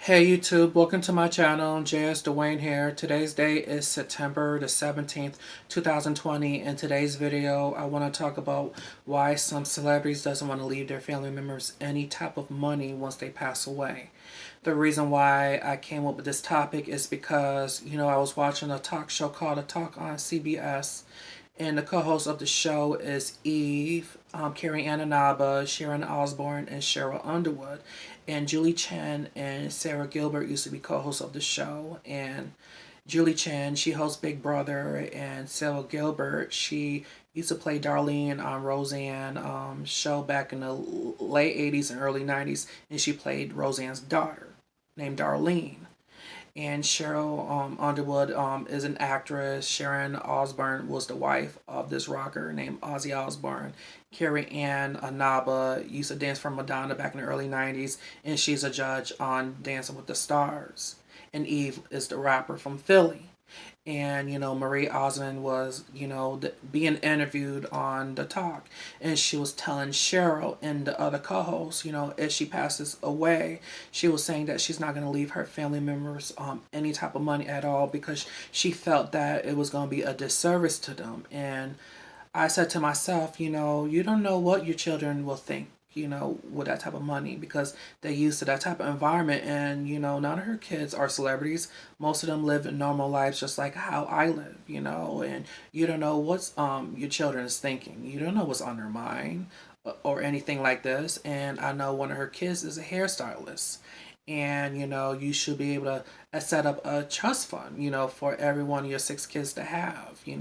Hey YouTube, welcome to my channel. JS Dwayne here. Today's date is September the 17th, 2020. In today's video, I want to talk about why some celebrities doesn't want to leave their family members any type of money once they pass away. The reason why I came up with this topic is because, I was watching a talk show called A Talk on CBS, and the co-host of the show is Eve, Carrie Ann Inaba, Sharon Osbourne, and Cheryl Underwood. And Julie Chen and Sarah Gilbert used to be co-hosts of the show. And Julie Chen, she hosts Big Brother, and Sarah Gilbert, she used to play Darlene on Roseanne show back in the late 80s and early 90s, and she played Roseanne's daughter named Darlene. And Cheryl Underwood is an actress. Sharon Osbourne was the wife of this rocker named Ozzy Osbourne. Carrie Ann Inaba used to dance for Madonna back in the early 90s, and she's a judge on Dancing with the Stars. And Eve is the rapper from Philly. And Marie Osmond was being interviewed on the talk, and she was telling Cheryl and the other co-hosts, if she passes away, she was saying that she's not going to leave her family members any type of money at all, because she felt that it was going to be a disservice to them. And I said to myself, you don't know what your children will think, with that type of money, because they're used to that type of environment. And, none of her kids are celebrities. Most of them live normal lives just like how I live, and you don't know what's your children is thinking. You don't know what's on their mind or anything like this. And I know one of her kids is a hairstylist. And, you should be able to set up a trust fund, for every one of your 6 kids to have, you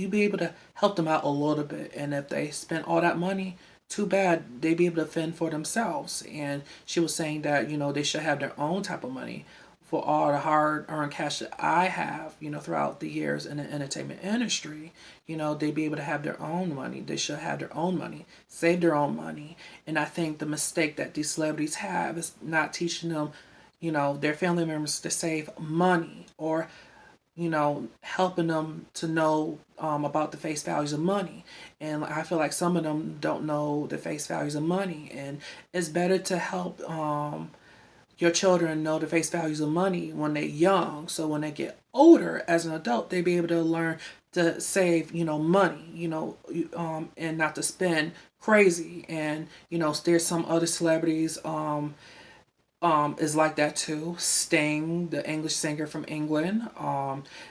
be able to help them out a little bit. And if they spend all that money, too bad, they be able to fend for themselves. And she was saying that, they should have their own type of money. For all the hard-earned cash that I have, throughout the years in the entertainment industry, they be able to have their own money. They should have their own money, save their own money. And I think the mistake that these celebrities have is not teaching them, their family members to save money, or helping them to know about the face values of money. And I feel like some of them don't know the face values of money. And it's better to help your children know the face values of money when they're young. So when they get older as an adult, they be able to learn to save, money, and not to spend crazy. And, there's some other celebrities is like that too. Sting, the English singer from England,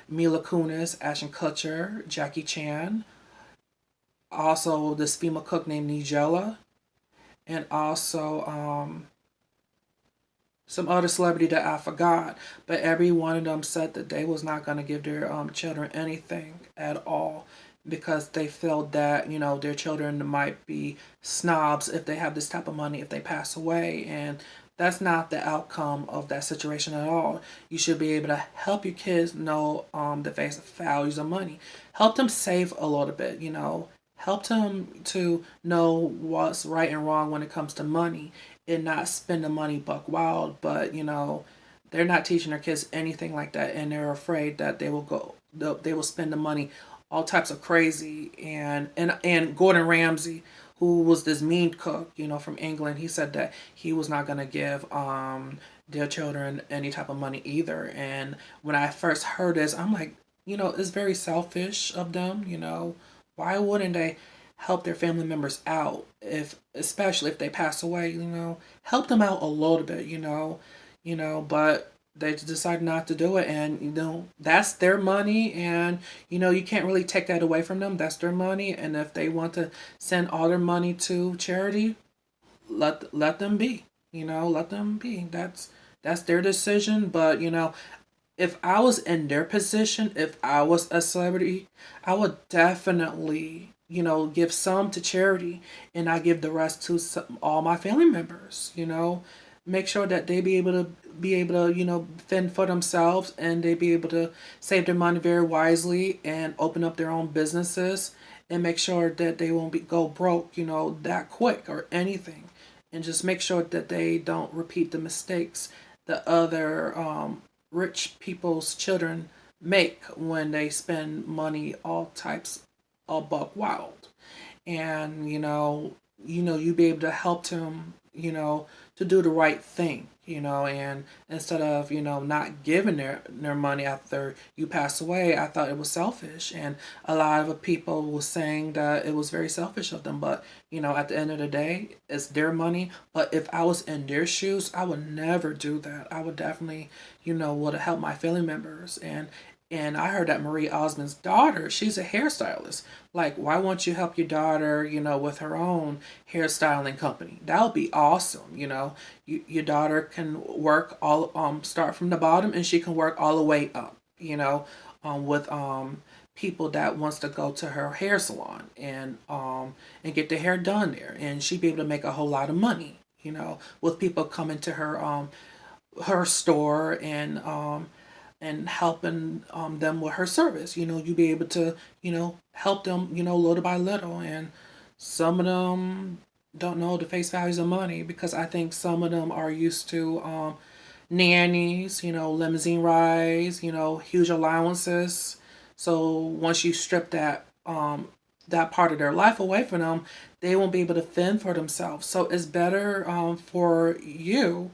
Mila Kunis, Ashton Kutcher, Jackie Chan, also this female cook named Nigella, and also some other celebrity that I forgot. But every one of them said that they was not going to give their children anything at all, because they felt that their children might be snobs if they have this type of money if they pass away. And that's not the outcome of that situation at all. You should be able to help your kids know the face values of money. Help them save a little bit, Help them to know what's right and wrong when it comes to money, and not spend the money buck wild. But, they're not teaching their kids anything like that, and they're afraid that they will spend the money all types of crazy. And Gordon Ramsay, who was this mean cook, from England, he said that he was not going to give their children any type of money either. And when I first heard this, I'm like, it's very selfish of them, Why wouldn't they help their family members out, especially if they pass away, help them out a little bit, but they decide not to do it. And that's their money, and you can't really take that away from them. That's their money. And if they want to send all their money to charity, let them be. Let them be. That's their decision. But if I was in their position, if I was a celebrity, I would definitely give some to charity, and I give the rest to all my family members. Make sure that they be able to fend for themselves, and they be able to save their money very wisely and open up their own businesses, and make sure that they won't go broke, that quick or anything. And just make sure that they don't repeat the mistakes that other rich people's children make when they spend money all types of buck wild. And you be able to help them, to do the right thing, and instead of, not giving their money after you pass away. I thought it was selfish, and a lot of people was saying that it was very selfish of them, but at the end of the day, it's their money. But if I was in their shoes, I would never do that. I would definitely, would have helped my family members. And I heard that Marie Osmond's daughter, she's a hairstylist. Like, why won't you help your daughter, with her own hairstyling company? That would be awesome. Your daughter can work start from the bottom, and she can work all the way up. With people that wants to go to her hair salon and get their hair done there, and she'd be able to make a whole lot of money. With people coming to her store and helping them with her service. You be able to, help them, little by little. And some of them don't know the face values of money, because I think some of them are used to nannies, limousine rides, huge allowances. So once you strip that part of their life away from them, they won't be able to fend for themselves. So it's better for you,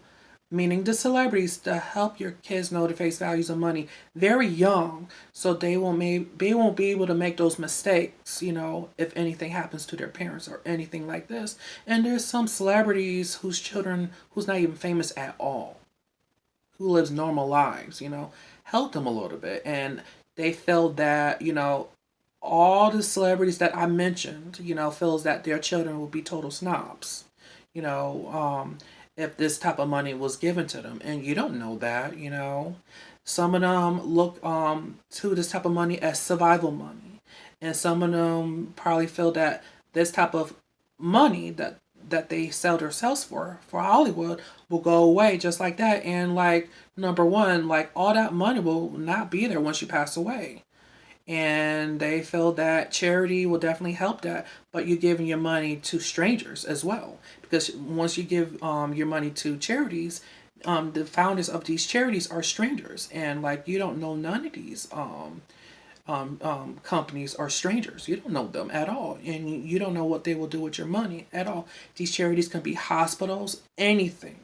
meaning the celebrities, to help your kids know the face values of money very young, so they won't be able to make those mistakes, if anything happens to their parents or anything like this. And there's some celebrities whose children, who's not even famous at all, who lives normal lives, help them a little bit. And they feel that, all the celebrities that I mentioned, feels that their children will be total snobs. You know, if this type of money was given to them. And you don't know that. Some of them look to this type of money as survival money. And some of them probably feel that this type of money that they sell themselves for Hollywood will go away just like that. And like, number one, like, all that money will not be there once you pass away. And they feel that charity will definitely help that, but you're giving your money to strangers as well, because once you give your money to charities, the founders of these charities are strangers, and like, you don't know none of these companies are strangers. You don't know them at all, and you don't know what they will do with your money at all. These charities can be hospitals, anything,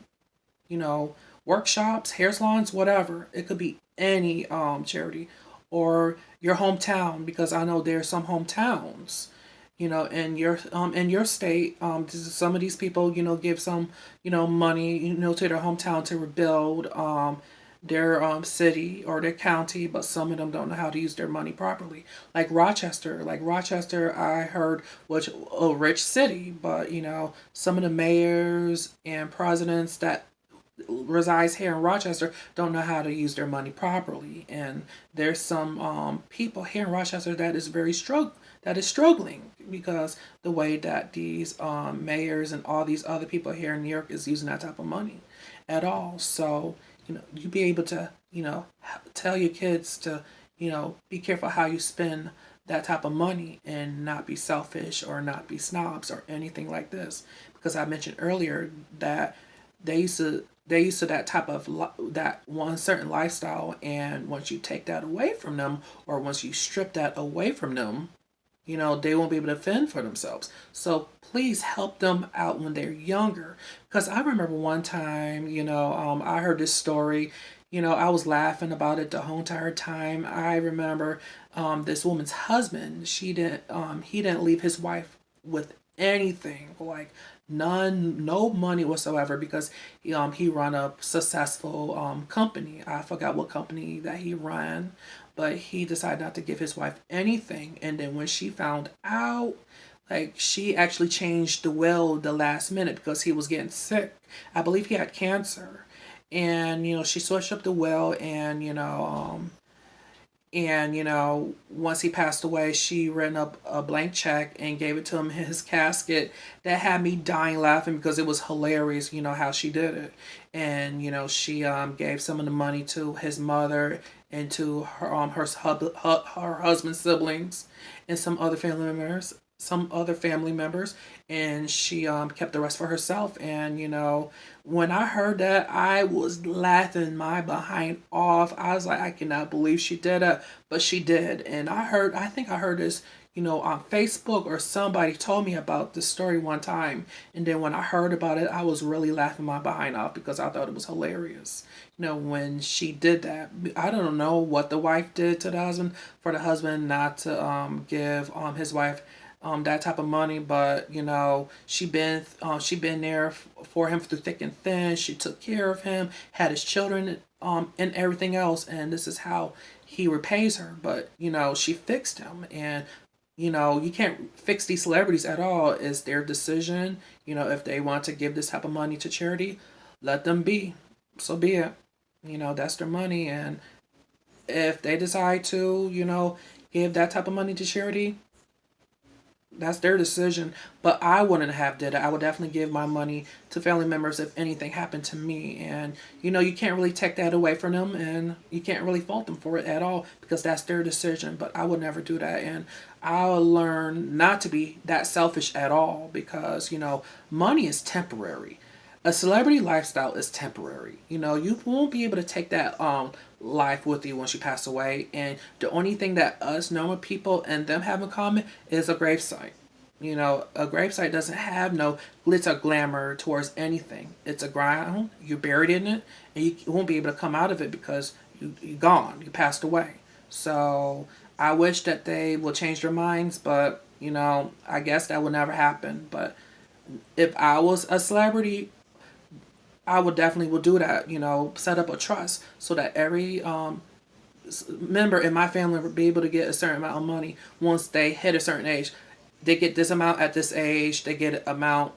workshops, hair salons, whatever. It could be any charity, or your hometown, because I know there are some hometowns, in your state. Some of these people, give some, money, to their hometown to rebuild their city or their county, but some of them don't know how to use their money properly. Like Rochester, I heard, was a rich city, but some of the mayors and presidents that resides here in Rochester don't know how to use their money properly. And there's some people here in Rochester that is struggling, because the way that these mayors and all these other people here in New York is using that type of money at all. So you be able to tell your kids to be careful how you spend that type of money, and not be selfish or not be snobs or anything like this, because I mentioned earlier that they used to that type of that one certain lifestyle. And once you take that away from them, or once you strip that away from them, they won't be able to fend for themselves. So please help them out when they're younger. Because I remember one time, I heard this story. I was laughing about it the whole entire time. I remember this woman's husband. He didn't leave his wife with anything, like none, no money whatsoever, because he run a successful company. I forgot what company that he ran, but he decided not to give his wife anything. And then when she found out, like, she actually changed the will the last minute, because he was getting sick. I believe he had cancer. And she switched up the will, and And, once he passed away, she written up a blank check and gave it to him in his casket. That had me dying laughing because it was hilarious, how she did it. And, she gave some of the money to his mother and to her husband's siblings and some other family members, and she kept the rest for herself. And when I heard that, I was laughing my behind off. I was like, I cannot believe she did it, but she did. And I think I heard this, on Facebook, or somebody told me about this story one time. And then when I heard about it, I was really laughing my behind off because I thought it was hilarious. When she did that, I don't know what the wife did to the husband for the husband not to give his wife that type of money. But she been there for him through thick and thin. She took care of him, had his children, and everything else, and this is how he repays her. But she fixed him. And you can't fix these celebrities at all. It's their decision. If they want to give this type of money to charity, let them be. So be it. That's their money. And if they decide to give that type of money to charity, that's their decision. But I wouldn't have did it. I would definitely give my money to family members if anything happened to me. And you can't really take that away from them, and you can't really fault them for it at all because that's their decision. But I would never do that. And I'll learn not to be that selfish at all because money is temporary. A celebrity lifestyle is temporary. You won't be able to take that life with you once you pass away. And the only thing that us normal people and them have in common is a gravesite. A gravesite doesn't have no glitz or glamour towards anything. It's a ground, you're buried in it, and you won't be able to come out of it because you're gone, you passed away. So I wish that they will change their minds, but I guess that will never happen. But if I was a celebrity, I would definitely will do that. Set up a trust so that every member in my family would be able to get a certain amount of money once they hit a certain age. They get this amount at this age. They get an amount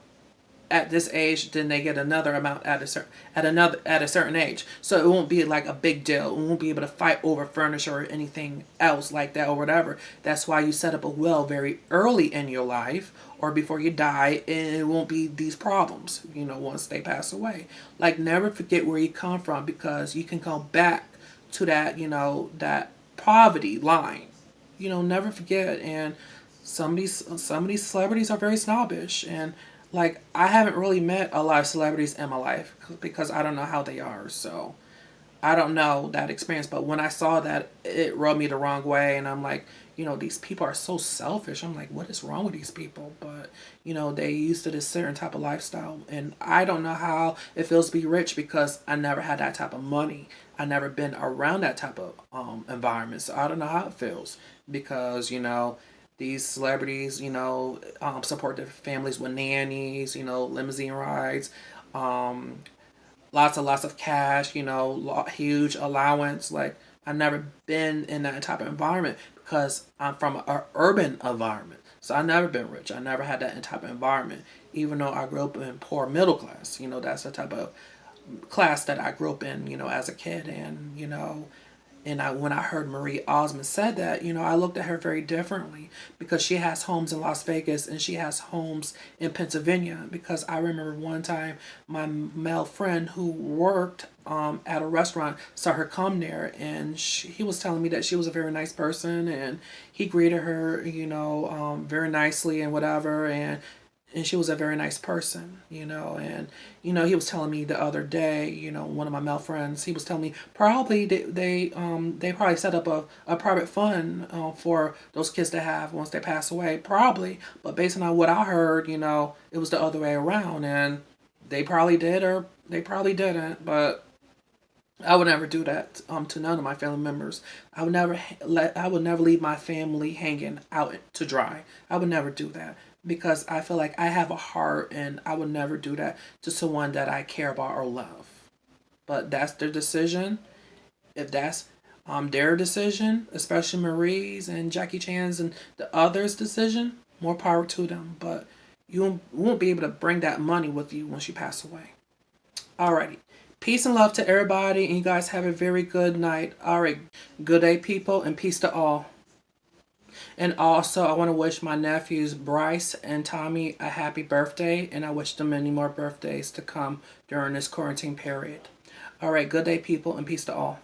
at this age. Then they get another amount at a certain age. So it won't be like a big deal. We won't be able to fight over furniture or anything else like that or whatever. That's why you set up a will very early in your life or before you die, and it won't be these problems. Once they pass away. Like, never forget where you come from because you can come back to that. That poverty line. Never forget. And some of these celebrities are very snobbish. And like, I haven't really met a lot of celebrities in my life because I don't know how they are. So I don't know that experience. But when I saw that, it rubbed me the wrong way. And I'm like, these people are so selfish. I'm like, what is wrong with these people? But, they used to this certain type of lifestyle. And I don't know how it feels to be rich because I never had that type of money. I never been around that type of environment. So I don't know how it feels because, these celebrities, support their families with nannies, limousine rides, lots of cash, huge allowance. Like, I've never been in that type of environment because I'm from an urban environment. So I've never been rich. I never had that type of environment, even though I grew up in poor middle class. That's the type of class that I grew up in, as a kid. And when I heard Marie Osmond said that, I looked at her very differently because she has homes in Las Vegas and she has homes in Pennsylvania. Because I remember one time my male friend who worked at a restaurant saw her come there, and he was telling me that she was a very nice person, and he greeted her, very nicely and whatever. And she was a very nice person. And he was telling me the other day, one of my male friends, he was telling me probably they probably set up a private fund for those kids to have once they pass away, probably. But based on what I heard, it was the other way around, and they probably did or they probably didn't. But I would never do that to none of my family members. I would never leave my family hanging out to dry. I would never do that because I feel like I have a heart and I would never do that to someone that I care about or love. But that's their decision. If that's their decision, especially Marie's and Jackie Chan's and the others' decision, more power to them. But you won't be able to bring that money with you once you pass away. Alrighty. Peace and love to everybody, and you guys have a very good night. All right, good day, people, and peace to all. And also, I want to wish my nephews Bryce and Tommy a happy birthday, and I wish them many more birthdays to come during this quarantine period. All right, good day, people, and peace to all.